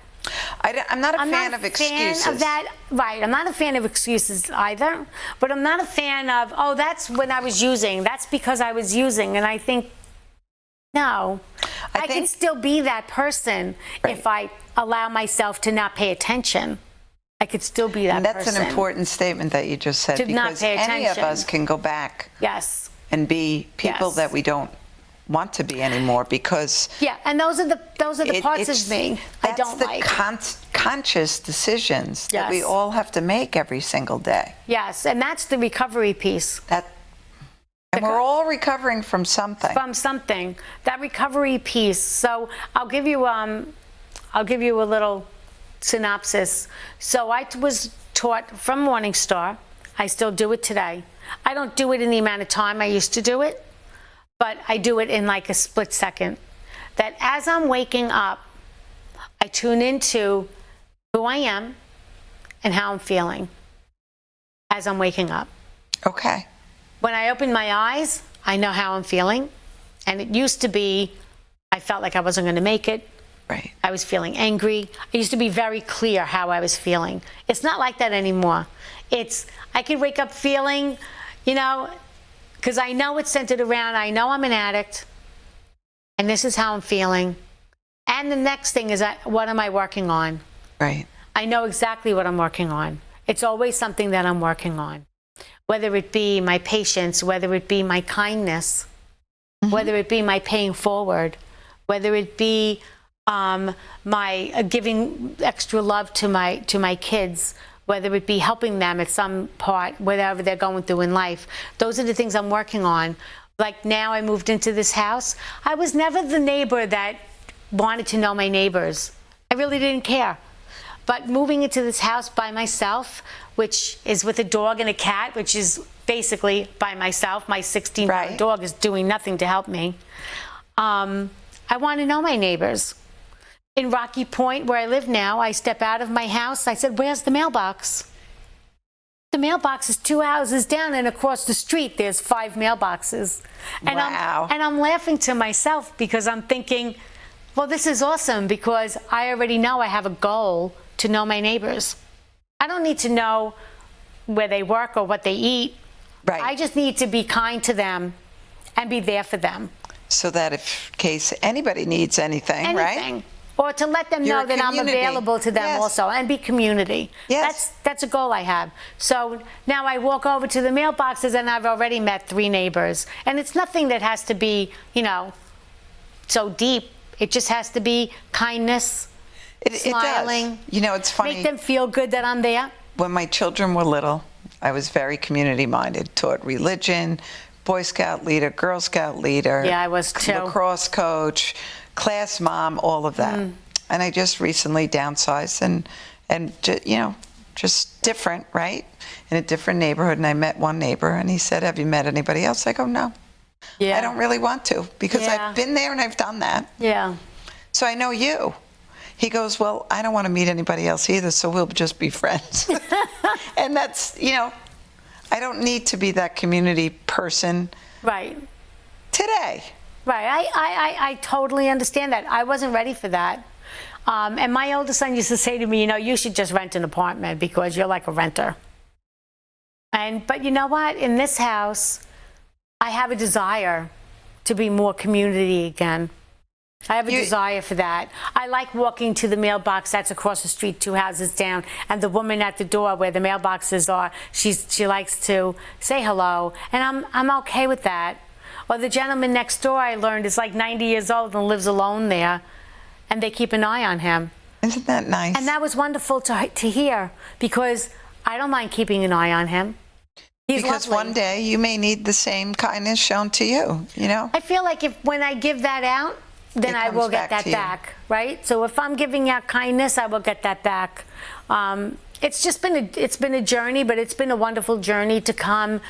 I'm not a fan of excuses. Fan of that. Right. I'm not a fan of excuses either. But I'm not a fan of, that's when I was using. That's because I was using. And I think, no. I can still be that person if I allow myself to not pay attention. I could still be that person. That's an important statement that you just said. To not pay attention. Any of us can go back. Yes. And be people that we don't want to be anymore because. Yeah, and those are the parts of me I don't like. That's the conscious decisions that we all have to make every single day. Yes, and that's the recovery piece. And we're all recovering from something. From something. That recovery piece. So I'll give you I'll give you a little synopsis. So I was taught from Morningstar. I still do it today. I don't do it in the amount of time I used to do it, but I do it in like a split second. That as I'm waking up, I tune into who I am and how I'm feeling as I'm waking up. Okay. When I open my eyes, I know how I'm feeling. And it used to be, I felt like I wasn't going to make it. Right. I was feeling angry. I used to be very clear how I was feeling. It's not like that anymore. I could wake up feeling, because I know it's centered around, I know I'm an addict, and this is how I'm feeling. And the next thing is, what am I working on? Right. I know exactly what I'm working on. It's always something that I'm working on, whether it be my patience, whether it be my kindness, whether it be my paying forward, whether it be my giving extra love to my kids, whether it be helping them at some part, whatever they're going through in life. Those are the things I'm working on. Like now I moved into this house. I was never the neighbor that wanted to know my neighbors. I really didn't care. But moving into this house by myself, which is with a dog and a cat, which is basically by myself, my 16-pound dog is doing nothing to help me. I want to know my neighbors. In Rocky Point, where I live now, I step out of my house. I said, where's the mailbox? The mailbox is 2 houses down, and across the street, there's 5 mailboxes. And Wow. I'm laughing to myself because I'm thinking, well, this is awesome because I already know I have a goal to know my neighbors. I don't need to know where they work or what they eat. Right. I just need to be kind to them and be there for them. So that in case anybody needs anything, right? Or to let them You're know a that I'm community. available to them Yes. also, and be community. Yes. That's a goal I have. So now I walk over to the mailboxes and I've already met 3 neighbors. And it's nothing that has to be, so deep. It just has to be kindness, smiling. It does. It's funny. Make them feel good that I'm there. When my children were little, I was very community-minded, taught religion, Boy Scout leader, Girl Scout leader. Yeah, I was too. Lacrosse coach, class mom, all of that. And I just recently downsized and just different, right? In a different neighborhood. And I met one neighbor and he said, have you met anybody else? I go, no. Yeah. I don't really want to because Yeah. I've been there and I've done that. Yeah. So I know you. He goes, well, I don't want to meet anybody else either, so we'll just be friends. And that's, I don't need to be that community person Right. today. Right. I totally understand that. I wasn't ready for that. And my oldest son used to say to me, you should just rent an apartment because you're like a renter. But you know what? In this house, I have a desire to be more community again. I have a desire for that. I like walking to the mailbox that's across the street, 2 houses down, and the woman at the door where the mailboxes are, she likes to say hello, and I'm okay with that. Or the gentleman next door, I learned, is like 90 years old and lives alone there, and they keep an eye on him. Isn't that nice? And that was wonderful to hear because I don't mind keeping an eye on him. He's because lovely. one day you may need the same kindness shown to you, I feel like when I give that out, then I will get that back, right? So if I'm giving out kindness, I will get that back. It's been a journey, but it's been a wonderful journey to come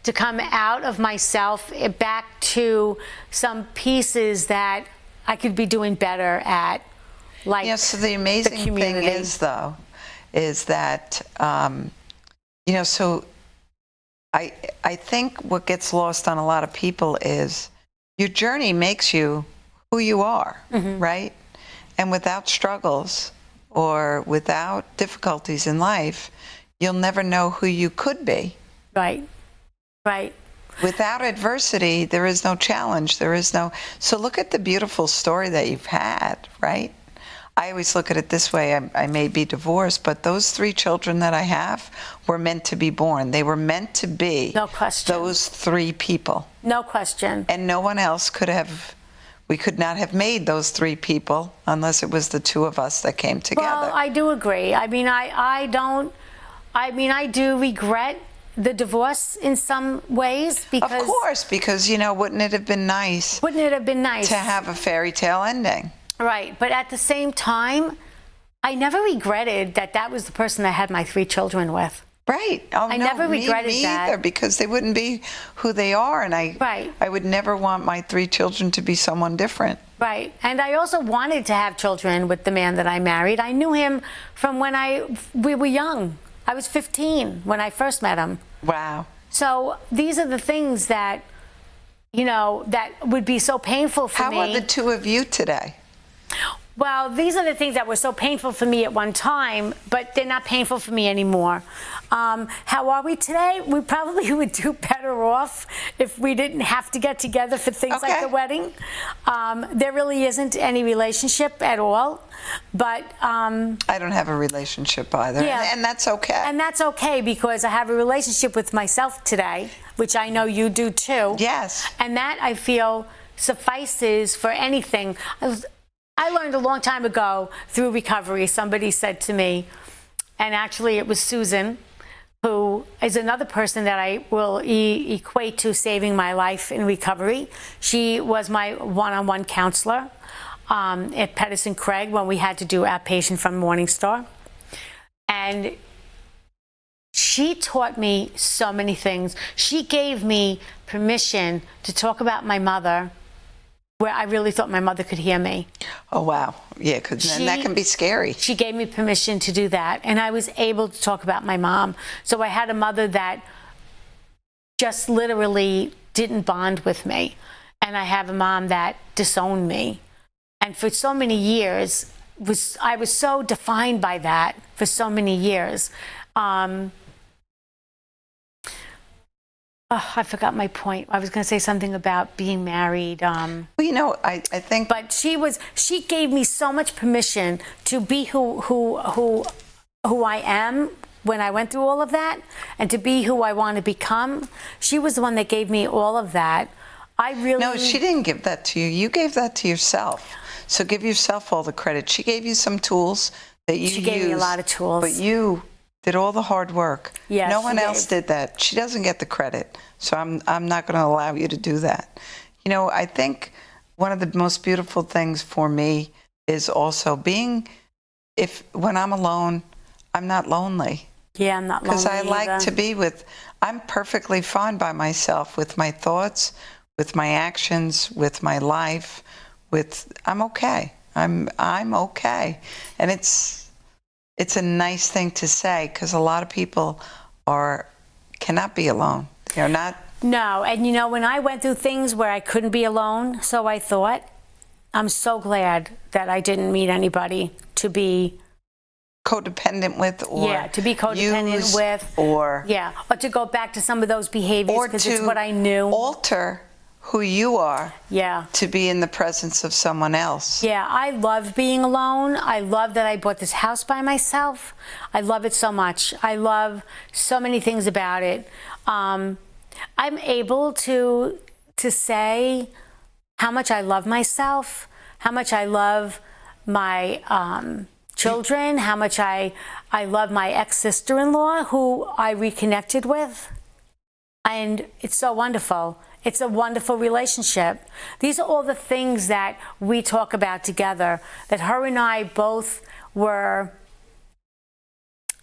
out of myself back to some pieces that I could be doing better at, like so the amazing thing is, though, is that so I think what gets lost on a lot of people is your journey makes you who you are, right? And without struggles or without difficulties in life, you'll never know who you could be. Right. Without adversity, there is no challenge. So look at the beautiful story that you've had, right? I always look at it this way. I may be divorced, but those 3 children that I have were meant to be born. They were meant to be No question. those 3 people. No question. And no one else we could not have made those 3 people unless it was the 2 of us that came together. Well, I do agree. I do regret the divorce in some ways because... Of course, because, wouldn't it have been nice Wouldn't it have been nice? to have a fairy tale ending? Right. But at the same time, I never regretted that that was the person I had my 3 children with. Right. Oh, I no, never regretted me that. either, because they wouldn't be who they are, and Right. I would never want my 3 children to be someone different. Right. And I also wanted to have children with the man that I married. I knew him from when we were young. I was 15 when I first met him. Wow. So these are the things that, that would be so painful for me. How are the 2 of you today? Well, these are the things that were so painful for me at one time, but they're not painful for me anymore. How are we today? We probably would do better off if we didn't have to get together for things like the wedding. There really isn't any relationship at all, but I don't have a relationship either, Yeah. and that's okay. And that's okay, because I have a relationship with myself today, which I know you do too. Yes. And that, I feel, suffices for anything. I learned a long time ago through recovery, somebody said to me, and actually it was Susan, who is another person that I will equate to saving my life in recovery. She was my one-on-one counselor at Pedersen Craig when we had to do outpatient from Morningstar. And she taught me so many things. She gave me permission to talk about my mother where I really thought my mother could hear me. Oh, wow. Yeah, because then that can be scary. She gave me permission to do that, and I was able to talk about my mom. So I had a mother that just literally didn't bond with me, and I have a mom that disowned me. And for so many years, I was so defined by that for so many years. I forgot my point. I was going to say something about being married. Well, I think. But she gave me so much permission to be who I am when I went through all of that, and to be who I want to become. She was the one that gave me all of that. No, she didn't give that to you. You gave that to yourself. So give yourself all the credit. She gave you some tools that you used. She gave me a lot of tools. But you did all the hard work. Yes, no one else did that. She doesn't get the credit. So I'm not going to allow you to do that. I think one of the most beautiful things for me is also when I'm alone, I'm not lonely. Yeah, I'm not lonely Because I like either. to be I'm perfectly fine by myself with my thoughts, with my actions, with my life, I'm okay. I'm okay. And it's a nice thing to say, because a lot of people cannot be alone. They're not. No, and when I went through things where I couldn't be alone, so I thought, I'm so glad that I didn't meet anybody to be codependent with, or to be codependent with, or to go back to some of those behaviors, because it's what I knew. Alter who you are to be in the presence of someone else. Yeah, I love being alone. I love that I bought this house by myself. I love it so much. I love so many things about it. I'm able to say how much I love myself, how much I love my children, how much I love my ex-sister-in-law, who I reconnected with. And it's so wonderful. It's a wonderful relationship. These are all the things that we talk about together, that her and I both were,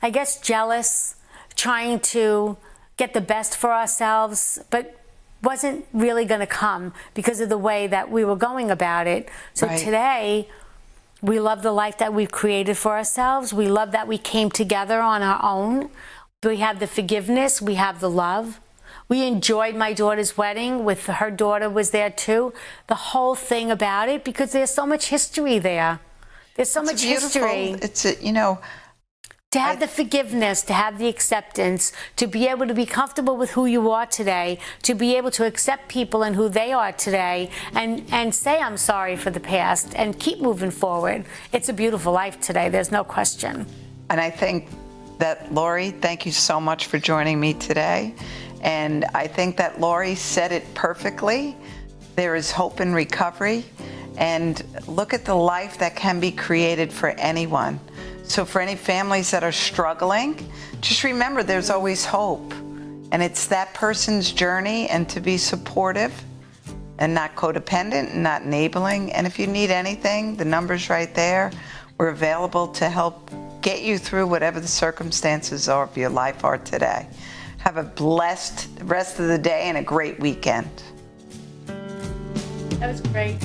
I guess, jealous, trying to get the best for ourselves, but wasn't really going to come because of the way that we were going about it. So today, we love the life that we've created for ourselves. We love that we came together on our own. We have the forgiveness. We have the love. We enjoyed my daughter's wedding. Her daughter was there too. The whole thing about it, because there's so much history there. There's so much history. To have the forgiveness, to have the acceptance, to be able to be comfortable with who you are today, to be able to accept people and who they are today, and say I'm sorry for the past and keep moving forward. It's a beautiful life today. There's no question. And I think that, Lori, thank you so much for joining me today. And I think that Lori said it perfectly. There is hope in recovery. And look at the life that can be created for anyone. So for any families that are struggling, just remember there's always hope. And it's that person's journey, and to be supportive and not codependent and not enabling. And if you need anything, the number's right there. We're available to help get you through whatever the circumstances of your life are today. Have a blessed rest of the day and a great weekend. That was great.